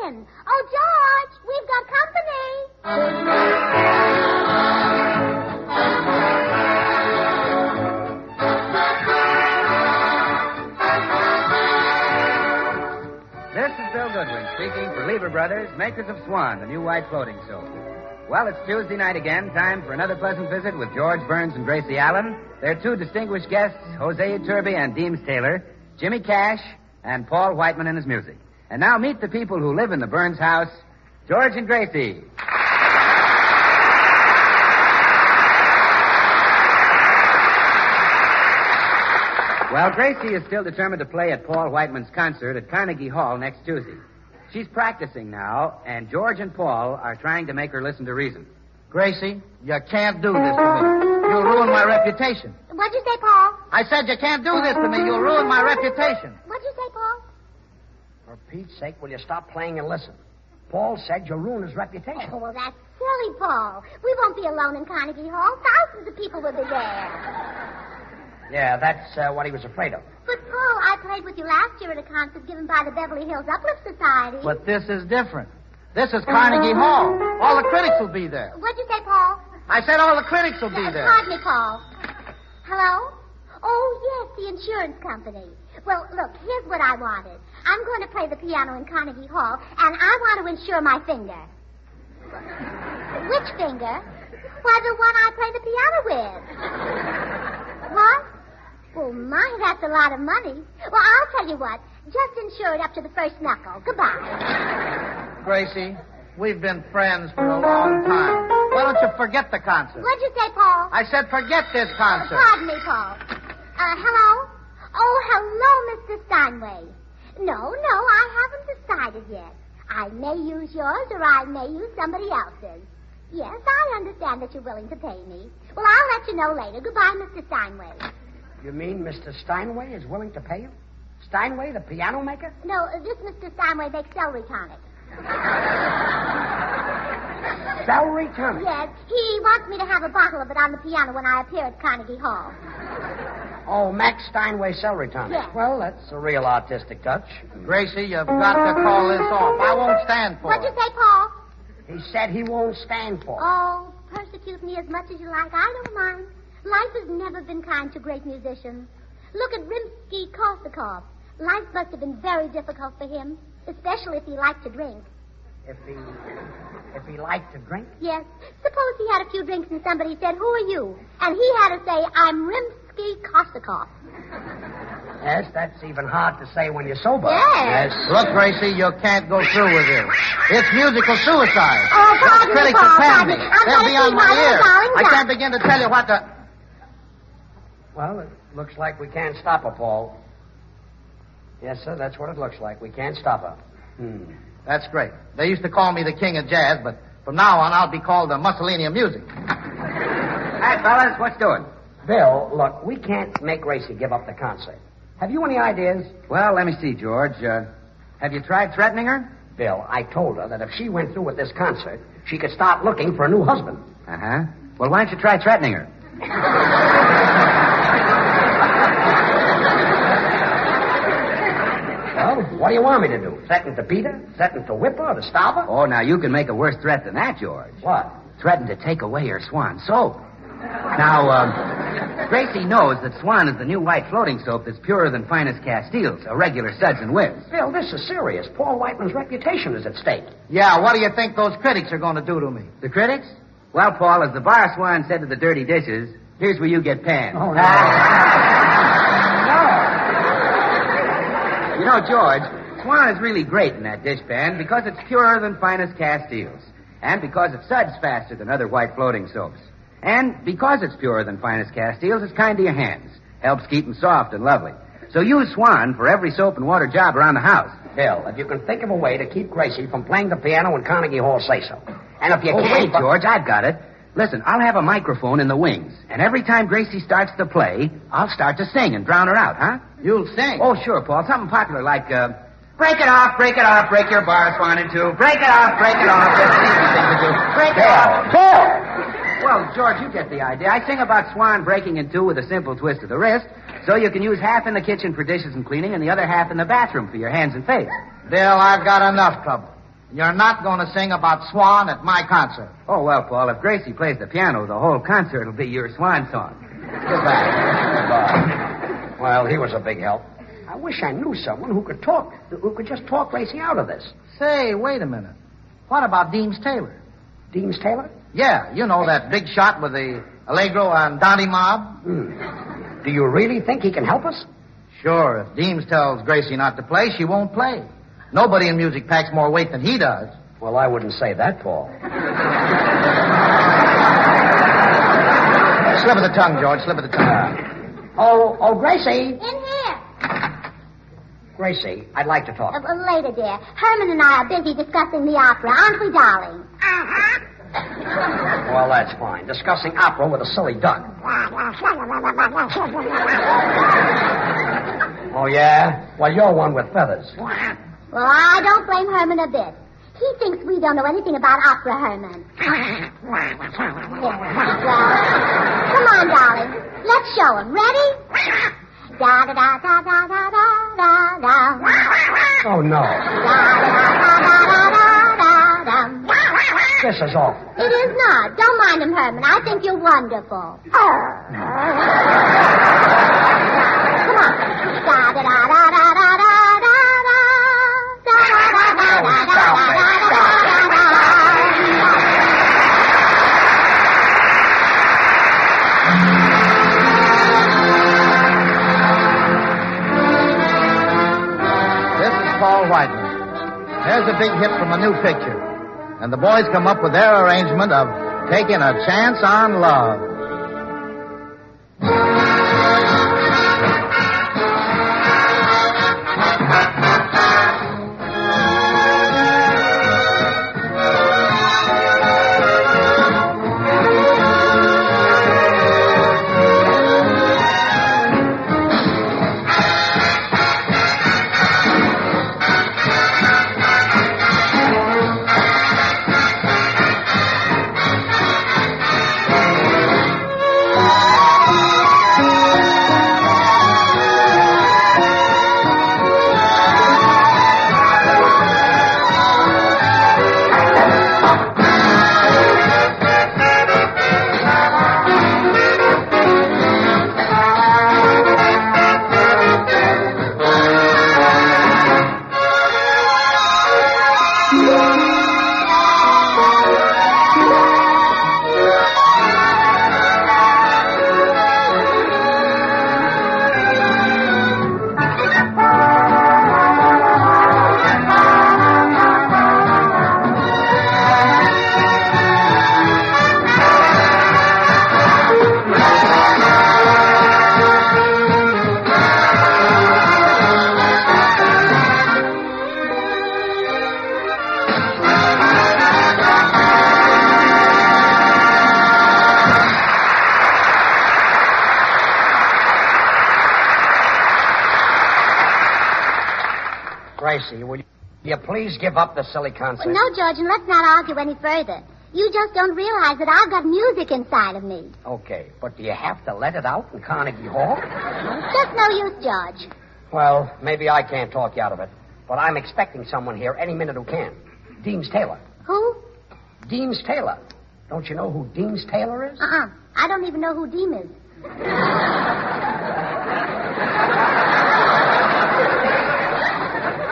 in. Oh, George, we've got company. This is Bill Goodwin speaking for Lever Brothers, makers of Swan, the new white floating soap. Well, it's Tuesday night again, time for another pleasant visit with George Burns and Gracie Allen. Their two distinguished guests, Jose Iturbi and Deems Taylor, Jimmy Cash, and Paul Whiteman and his music. And now meet the people who live in the Burns house, George and Gracie. Well, Gracie is still determined to play at Paul Whiteman's concert at Carnegie Hall next Tuesday. She's practicing now, and George and Paul are trying to make her listen to reason. Gracie, you can't do this to me. You'll ruin my reputation. What'd you say, Paul? I said you can't do this to me. You'll ruin my reputation. What'd you say, Paul? For Pete's sake, will you stop playing and listen? Paul said you'll ruin his reputation. Oh, well, that's silly, Paul. We won't be alone in Carnegie Hall. Thousands of people will be there. Yeah, that's what he was afraid of. But, Paul, I played with you last year at a concert given by the Beverly Hills Uplift Society. But this is different. This is Carnegie Hall. All the critics will be there. What'd you say, Paul? I said all the critics will be there. Pardon me, Paul. Hello? Oh, yes, the insurance company. Well, look, here's what I wanted. I'm going to play the piano in Carnegie Hall, and I want to insure my finger. Which finger? Why, the one I play the piano with. What? Oh, my, that's a lot of money. Well, I'll tell you what. Just insure it up to the first knuckle. Goodbye. Gracie, we've been friends for a long time. Why don't you forget the concert? What'd you say, Paul? I said forget this concert. Pardon me, Paul. Hello? Oh, hello, Mr. Steinway. No, I haven't decided yet. I may use yours or I may use somebody else's. Yes, I understand that you're willing to pay me. Well, I'll let you know later. Goodbye, Mr. Steinway. You mean Mr. Steinway is willing to pay you? Steinway, the piano maker? No, this Mr. Steinway makes celery tonic. Celery tonic? Yes, he wants me to have a bottle of it on the piano when I appear at Carnegie Hall. Oh, Max Steinway celery tonic. Yes. Well, that's a real artistic touch. Gracie, you've got to call this off. I won't stand for What'd it. you say, Paul? He said he won't stand for it. Oh, persecute me as much as you like. I don't mind. Life has never been kind to great musicians. Look at Rimsky-Korsakov. Life must have been very difficult for him, especially if he liked to drink. If he liked to drink? Yes. Suppose he had a few drinks and somebody said, "Who are you?" And he had to say, "I'm Rimsky-Korsakov." Yes, that's even hard to say when you're sober. Yes. Look, Gracie, you can't go through with this. It's musical suicide. Oh, pardon me, Critics Paul, will pan pardon me. me. I'm They'll gonna be on see my my little ear. darling I down. can't begin to tell you what to... Well, it looks like we can't stop her, Paul. Yes, sir, that's what it looks like. We can't stop her. That's great. They used to call me the king of jazz, but from now on I'll be called the Mussolini of music. Hi, fellas, what's doing? Bill, look, we can't make Gracie give up the concert. Have you any ideas? Well, let me see, George. Have you tried threatening her? Bill, I told her that if she went through with this concert, she could start looking for a new husband. Uh-huh. Well, why don't you try threatening her? Well, what do you want me to do? Threaten to beat her? Threaten to whip her or to stop her? Oh, now, you can make a worse threat than that, George. What? Threaten to take away her Swan soap. Now, Gracie knows that Swan is the new white floating soap that's purer than finest Castiles, a regular suds and whiz. Bill, this is serious. Paul Whiteman's reputation is at stake. Yeah, what do you think those critics are going to do to me? The critics? Well, Paul, as the bar Swan said to the dirty dishes, here's where you get panned. Oh, no. You know, George, Swan is really great in that dishpan because it's purer than finest Castiles, and because it suds faster than other white floating soaps. And because it's purer than finest Castiles, it's kind to your hands. Helps keep them soft and lovely. So use Swan for every soap and water job around the house. Bill, if you can think of a way to keep Gracie from playing the piano in Carnegie Hall, say so. And if you can't... Wait, George, I've got it. Listen, I'll have a microphone in the wings, and every time Gracie starts to play, I'll start to sing and drown her out, huh? You'll sing. Oh, sure, Paul. Something popular like, break it off, break your bar Swan in two. Break it off, break it off. That's an easy thing to do. Break it off. Bill! Well, George, you get the idea. I sing about Swan breaking in two with a simple twist of the wrist, so you can use half in the kitchen for dishes and cleaning and the other half in the bathroom for your hands and face. Bill, I've got enough trouble. You're not going to sing about Swan at my concert. Oh, well, Paul, if Gracie plays the piano, the whole concert will be your swan song. Goodbye. Well, he was a big help. I wish I knew someone who could just talk Gracie out of this. Say, wait a minute. What about Deems Taylor? Deems Taylor? Yeah, you know that big shot with the Allegro and Dante mob? Do you really think he can help us? Sure. If Deems tells Gracie not to play, she won't play. Nobody in music packs more weight than he does. Well, I wouldn't say that, Paul. Slip of the tongue, George. Slip of the tongue. Oh, Gracie. In here. Gracie, I'd like to talk. Later, dear. Herman and I are busy discussing the opera, aren't we, darling? Well, that's fine. Discussing opera with a silly duck. Oh, yeah? Well, you're one with feathers. Well, I don't blame Herman a bit. He thinks we don't know anything about opera, Herman. Yeah. Well, come on, darling. Let's show him. Ready? Da da da da da da da da. Oh, no. Da da da da da da da. This is awful. It is not. Don't mind him, Herman. I think you're wonderful. Come on. Da da da da da da da da. Paul Whiteman. There's a big hit from a new picture. And the boys come up with their arrangement of Taking a Chance on Love. Gracie, will you please give up the silly concert? Well, no, George, and let's not argue any further. You just don't realize that I've got music inside of me. Okay, but do you have to let it out in Carnegie Hall? It's just no use, George. Well, maybe I can't talk you out of it, but I'm expecting someone here any minute who can. Deems Taylor. Who? Deems Taylor. Don't you know who Deems Taylor is? I don't even know who Deem is.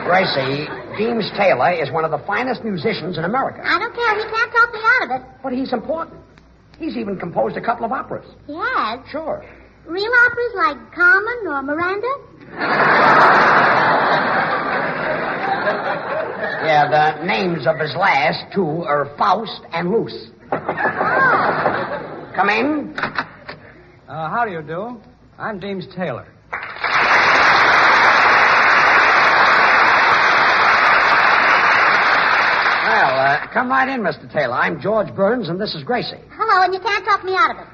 Gracie, Deems Taylor is one of the finest musicians in America. I don't care. He can't talk me out of it. But he's important. He's even composed a couple of operas. He has? Sure. Real operas like Carmen or Miranda? Yeah, the names of his last two are Faust and Luce. Come in. How do you do? I'm Deems Taylor. Well, come right in, Mr. Taylor. I'm George Burns, and this is Gracie. Hello, and you can't talk me out of it.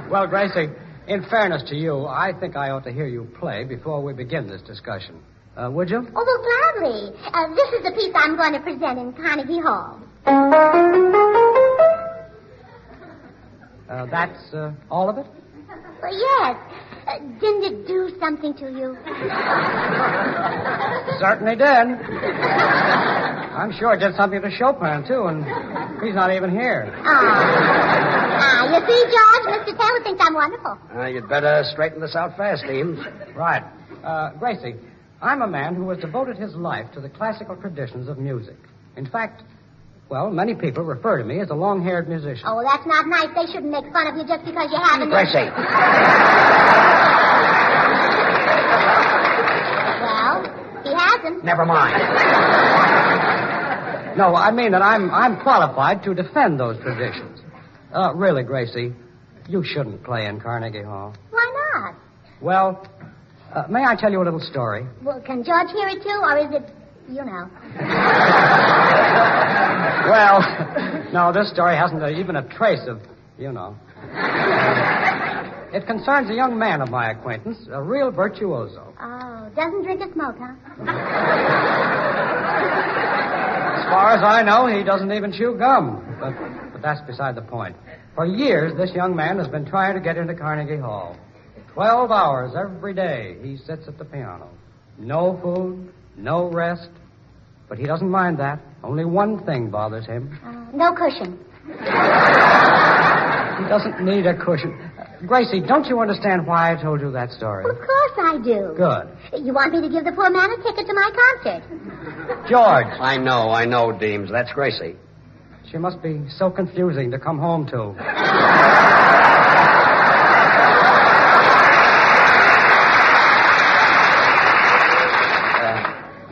Well, Gracie, in fairness to you, I think I ought to hear you play before we begin this discussion. Would you? Oh, well, gladly. This is the piece I'm going to present in Carnegie Hall. That's all of it? Well, yes. Didn't it do something to you? Certainly did. I'm sure it did something to Chopin, too, and he's not even here. You see, George, Mr. Taylor thinks I'm wonderful. You'd better straighten this out fast, Deems. Right. Gracie, I'm a man who has devoted his life to the classical traditions of music. In fact, well, many people refer to me as a long-haired musician. Oh, that's not nice. They shouldn't make fun of you just because you haven't... Gracie. Well, he hasn't. Never mind. No, I mean that I'm qualified to defend those traditions. Really, Gracie, you shouldn't play in Carnegie Hall. Why not? Well, may I tell you a little story? Well, can George hear it, too, or is it, you know? Well, no, this story hasn't even a trace of, you know. It concerns a young man of my acquaintance, a real virtuoso. Oh, doesn't drink or smoke, huh? As far as I know, he doesn't even chew gum. But that's beside the point. For years, this young man has been trying to get into Carnegie Hall. 12 hours every day he sits at the piano. No food, no rest. But he doesn't mind that. Only one thing bothers him. No cushion. He doesn't need a cushion. Gracie, don't you understand why I told you that story? Well, of course I do. Good. You want me to give the poor man a ticket to my concert? George. I know, Deems. That's Gracie. She must be so confusing to come home to.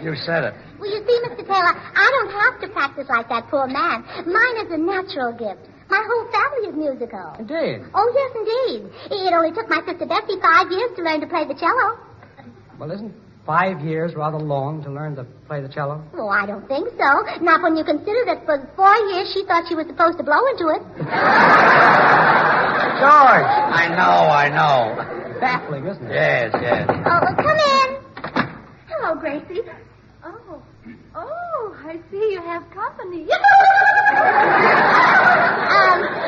You said it. Well, you see, Mr. Taylor, I don't have to practice like that poor man. Mine is a natural gift. My whole family is musical. Indeed. Oh, yes, indeed. It only took my sister Bessie 5 years to learn to play the cello. Well, isn't 5 years rather long to learn to play the cello? Oh, I don't think so. Not when you consider that for 4 years she thought she was supposed to blow into it. George! I know. Baffling, isn't it? Yes. Oh, come in. Hello, Gracie. Oh, I see you have company.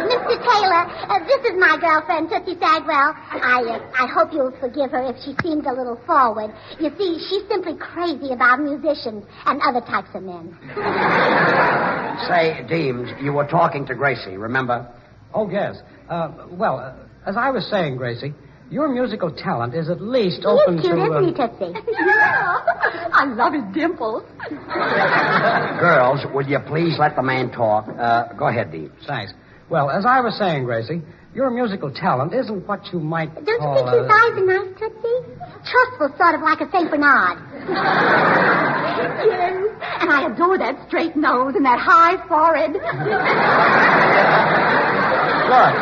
Mr. Taylor, this is my girlfriend, Tootsie Sagwell. I hope you'll forgive her if she seems a little forward. You see, she's simply crazy about musicians and other types of men. Say, Deems, you were talking to Gracie, remember? Oh, yes. As I was saying, Gracie, your musical talent is at least open He's cute, to... isn't he, Tootsie? Yeah. I love his dimples. Girls, would you please let the man talk? Go ahead, Deems. Thanks. Well, as I was saying, Gracie, your musical talent isn't what you might Don't you call... think his eyes are nice, Tootsie? Trustful, sort of like a St. Bernard. Yes, and I adore that straight nose and that high forehead. Look,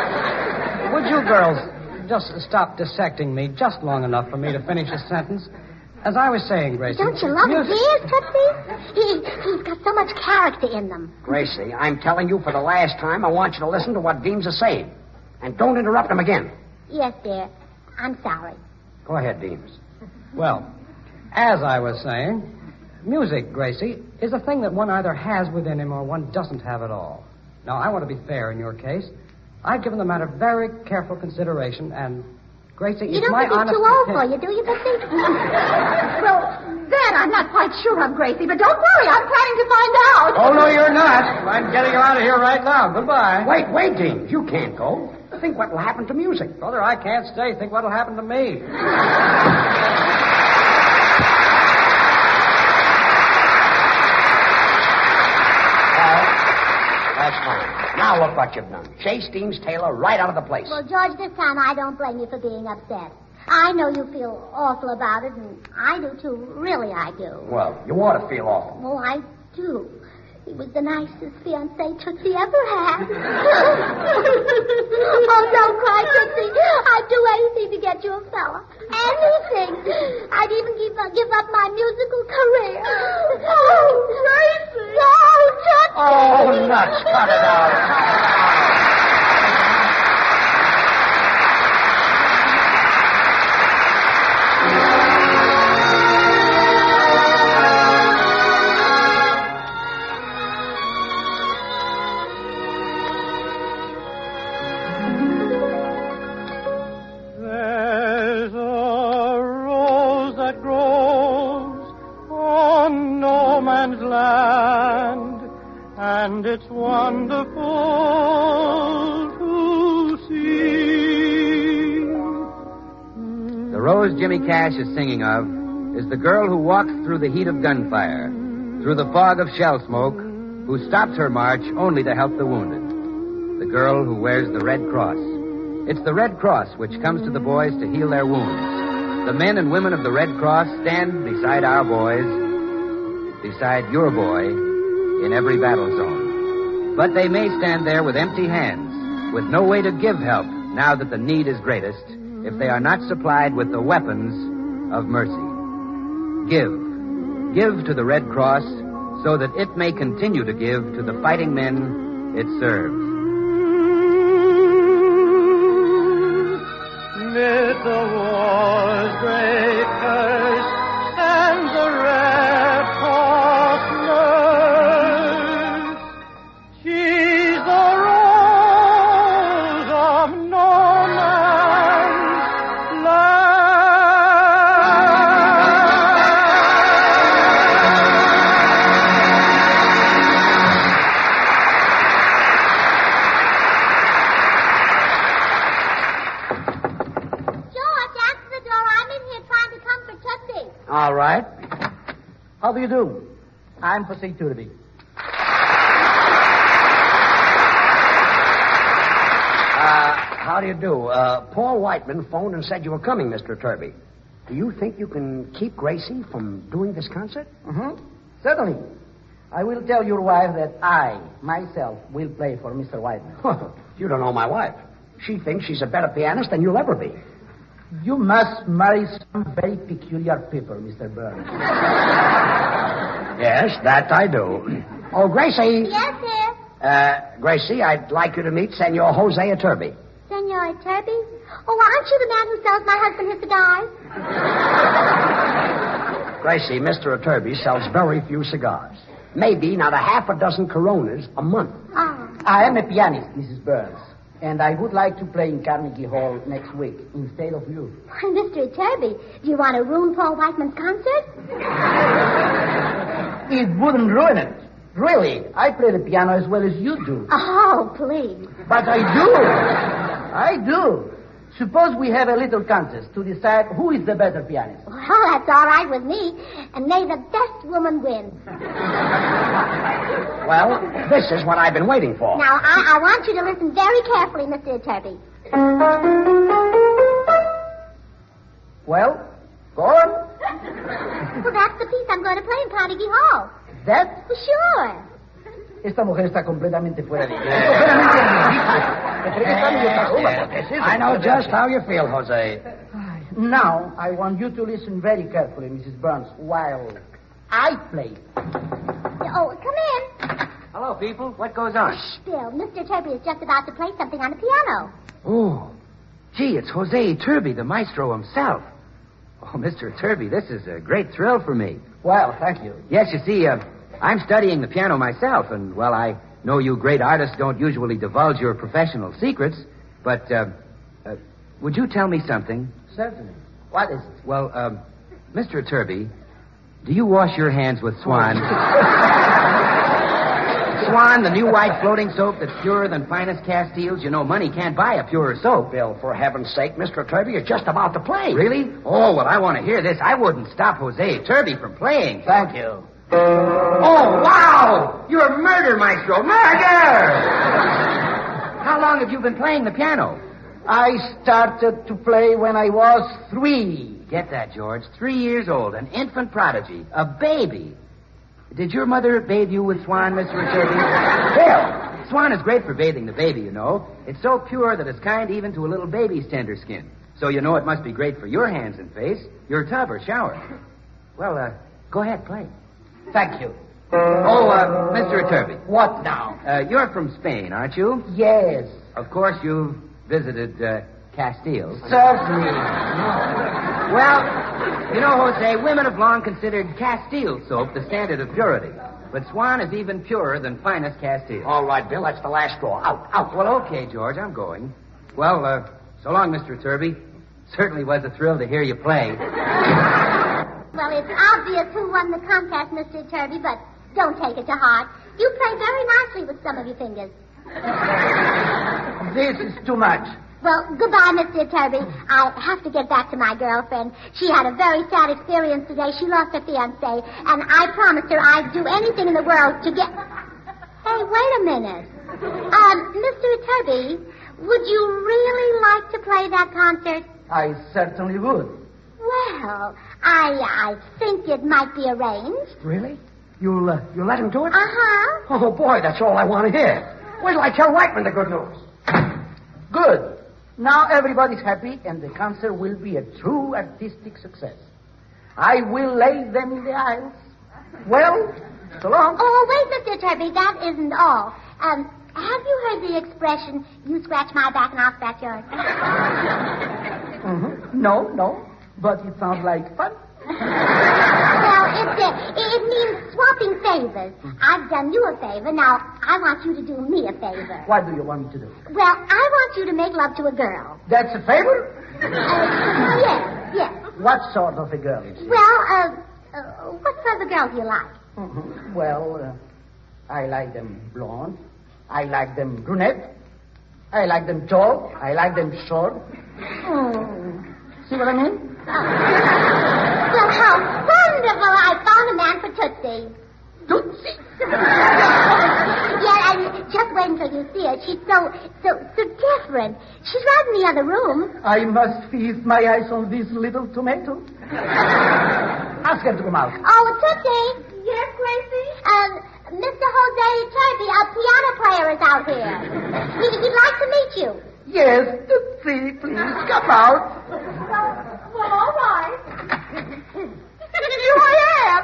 would you girls just stop dissecting me just long enough for me to finish a sentence? As I was saying, Gracie... Don't you love his ears, Tootsie? He's got so much character in them. Gracie, I'm telling you for the last time, I want you to listen to what Deems is saying. And don't interrupt him again. Yes, dear. I'm sorry. Go ahead, Deems. Well, as I was saying, music, Gracie, is a thing that one either has within him or one doesn't have at all. Now, I want to be fair in your case. I've given the matter very careful consideration, and, Gracie, You it's don't my think he's honest too old opinion- for you, do you, Tootsie? Well, that I'm not quite sure of, Gracie, but don't worry, I'm planning to find out. Oh, no, you're not. I'm getting you out of here right now. Goodbye. Wait, Deems. You can't go. Think what will happen to music. Brother, I can't stay. Think what'll happen to me. That's fine. Now look what you've done. Chase Deems Taylor right out of the place. Well, George, this time I don't blame you for being upset. I know you feel awful about it, and I do, too. Really, I do. Well, you ought to feel awful. Oh, I do. He was the nicest fiancé Tootsie ever had. Oh, don't cry, Tootsie. I'd do anything to get you a fella. Anything. I'd even give up my musical career. Oh, Gracie. Oh, Tootsie. Oh, nuts. Cut it out. There's a and it's wonderful to see. The rose Jimmy Cash is singing of is the girl who walks through the heat of gunfire, through the fog of shell smoke, who stops her march only to help the wounded. The girl who wears the Red Cross. It's the Red Cross which comes to the boys to heal their wounds. The men and women of the Red Cross stand beside our boys, beside your boy, in every battle zone. But they may stand there with empty hands, with no way to give help now that the need is greatest, if they are not supplied with the weapons of mercy. Give to the Red Cross so that it may continue to give to the fighting men it serves. Mid the war's great curse stands the Red Cross nurse. She's the rose of no man's land. George, answer the door. I'm in here trying to comfort Tootsie. All right. How do you do? I'm for Iturbi. How do you do? Paul Whiteman phoned and said you were coming, Mr. Iturbi. Do you think you can keep Gracie from doing this concert? Mm-hmm. Certainly. I will tell your wife that I, myself, will play for Mr. Whiteman. You don't know my wife. She thinks she's a better pianist than you'll ever be. You must marry some very peculiar people, Mr. Burns. Yes, that I do. Oh, Gracie. Yes, sir. Gracie, I'd like you to meet Senor Jose Iturbi. Senor Iturbi? Oh, aren't you the man who sells my husband his cigars? Gracie, Mr. Iturbi sells very few cigars. Maybe not a half a dozen Coronas a month. Oh. I am a pianist, Mrs. Burns, and I would like to play in Carnegie Hall next week instead of you. Why, Mr. Iturbi, do you want to ruin Paul Whiteman's concert? It wouldn't ruin it. Really, I play the piano as well as you do. Oh, please. But I do. I do. Suppose we have a little contest to decide who is the better pianist. Well, that's all right with me. And may the best woman win. Well, this is what I've been waiting for. Now, I want you to listen very carefully, Mr. Iturbi. Well, go on. Well, that's the piece I'm going to play in Carnegie Hall. That? Well, sure. Esta mujer está completamente fuera de I know just how you feel, Jose. Now, I want you to listen very carefully, Mrs. Burns, while I play. Oh, come in. Hello, people. What goes on? Shh, Bill. Mr. Iturbi is just about to play something on the piano. Oh, gee, it's Jose Iturbi, the maestro himself. Oh, Mr. Iturbi, this is a great thrill for me. Well, thank you. Yes, you see, I'm studying the piano myself, and, well, I know you great artists don't usually divulge your professional secrets, but, would you tell me something? Certainly. What is it? Well, Mr. Iturbi, do you wash your hands with Swan? Swan, the new white floating soap that's purer than finest Castiles. You know, money can't buy a purer soap. Bill, for heaven's sake, Mr. Iturbi is just about to play. Really? Oh, well, I want to hear this. I wouldn't stop Jose Iturbi from playing. Thank you. Oh, wow! You're a murder maestro. Murder! How long have you been playing the piano? I started to play when I was 3. Get that, George. 3 years old, an infant prodigy, a baby. Did your mother bathe you with Swan, Mr. Iturbi? Bill! Swan is great for bathing the baby, you know. It's so pure that it's kind even to a little baby's tender skin. So you know it must be great for your hands and face, your tub or shower. Well, go ahead, play. Thank you. Oh, Mr. Iturbi. What now? You're from Spain, aren't you? Yes. Of course, you've visited Castile. Certainly. Well, you know, Jose, women have long considered Castile soap the standard of purity. But Swan is even purer than finest Castile. All right, Bill, that's the last straw. Out, out. Well, okay, George, I'm going. Well, so long, Mr. Iturbi. Certainly was a thrill to hear you play. Well, it's obvious who won the contest, Mr. Iturbi, but don't take it to heart. You play very nicely with some of your fingers. This is too much. Well, goodbye, Mr. Iturbi. I have to get back to my girlfriend. She had a very sad experience today. She lost her fiancé, and I promised her I'd do anything in the world to get... Hey, wait a minute. Mr. Iturbi, would you really like to play that concert? I certainly would. Well, I think it might be arranged. Really? You'll let him do it? Uh-huh. Oh, boy, that's all I want to hear. Wait till I tell Whiteman the good news. Good. Now everybody's happy, and the concert will be a true artistic success. I will lay them in the aisles. Well, so long. Oh, wait, Mr. Iturbi, that isn't all. Have you heard the expression, you scratch my back and I'll scratch yours? Mm-hmm. No, but it sounds like fun. Well, it means swapping favors. I've done you a favor. Now, I want you to do me a favor. What do you want me to do? Well, I want you to make love to a girl. That's a favor? Yes. What sort of a girl is she? Well, what sort of a girl do you like? Mm-hmm. Well, I like them blonde. I like them brunette. I like them tall. I like them short. See what I mean? Well, how wonderful. I found a man for Tootsie. Tootsie? Yeah, and just wait until you see her. She's so different. She's right in the other room. I must feast my eyes on this little tomato. Ask her to come out. Oh, Tootsie. Yes, Gracie? Mr. Jose Iturbi, a piano player, is out here. He'd like to meet you. Yes, Tootsie, please, come out. Well, all right. Here I am.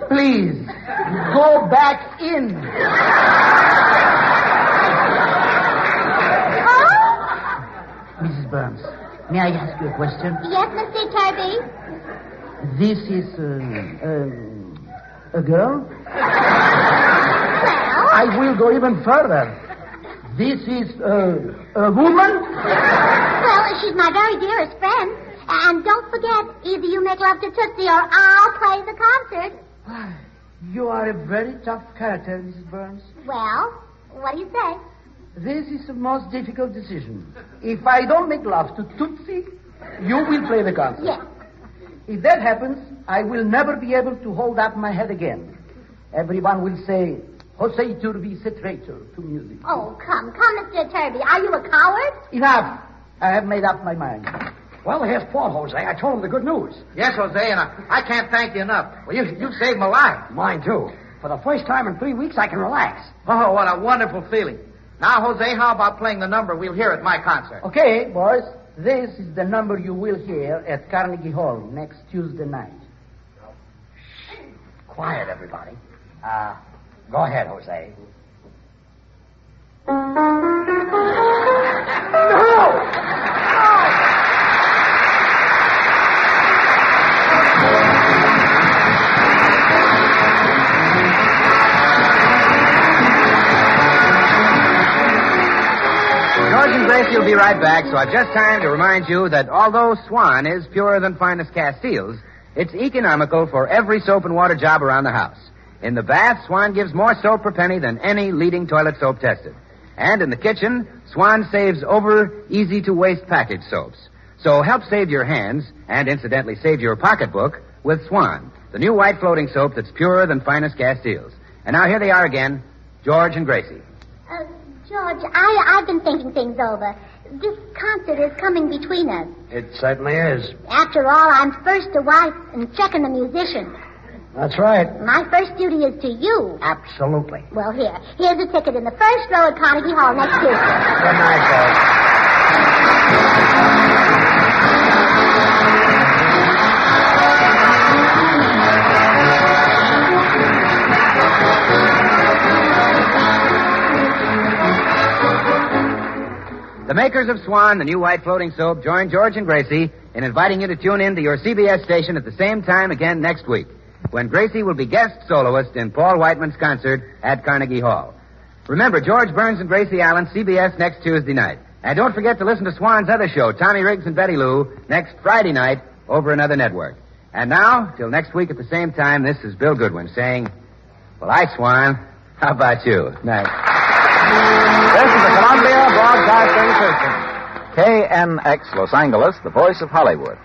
Please, go back in. Mrs. Burns, may I ask you a question? Yes, Mr. Iturbi? This is, a girl? Well? I will go even further. This is, a woman? Well, she's my very dearest friend. And don't forget, either you make love to Tootsie or I'll play the concert. You are a very tough character, Mrs. Burns. Well, what do you say? This is the most difficult decision. If I don't make love to Tootsie, you will play the concert. Yes. If that happens, I will never be able to hold up my head again. Everyone will say, Jose Iturbi is a traitor to music. Oh, come, Mr. Iturbi. Are you a coward? Enough. I have made up my mind. Well, here's Paul, Jose. I told him the good news. Yes, Jose, and I can't thank you enough. Well, you saved my life. Mine, too. For the first time in 3 weeks, I can relax. Oh, what a wonderful feeling. Now, Jose, how about playing the number we'll hear at my concert? Okay, boys. This is the number you will hear at Carnegie Hall next Tuesday night. Shh. Quiet, everybody. Go ahead, Jose. George and Gracie will be right back, so I've just time to remind you that although Swan is purer than finest Castiles, it's economical for every soap and water job around the house. In the bath, Swan gives more soap per penny than any leading toilet soap tested. And in the kitchen, Swan saves over easy-to-waste package soaps. So help save your hands, and incidentally save your pocketbook, with Swan, the new white floating soap that's purer than finest Castiles. And now here they are again, George and Gracie. George, I've been thinking things over. This concert is coming between us. It certainly is. After all, I'm first a wife and second a musician. That's right. My first duty is to you. Absolutely. Well, here's a ticket in the first row at Carnegie Hall next Tuesday. Good night, folks. The makers of Swan, the new white floating soap, join George and Gracie in inviting you to tune in to your CBS station at the same time again next week, when Gracie will be guest soloist in Paul Whiteman's concert at Carnegie Hall. Remember, George Burns and Gracie Allen, CBS next Tuesday night. And don't forget to listen to Swan's other show, Tommy Riggs and Betty Lou, next Friday night over another network. And now, till next week at the same time, this is Bill Goodwin saying, well, hi, Swan. How about you? Night. This is the Columbia Broadcasting System. KNX Los Angeles, the voice of Hollywood.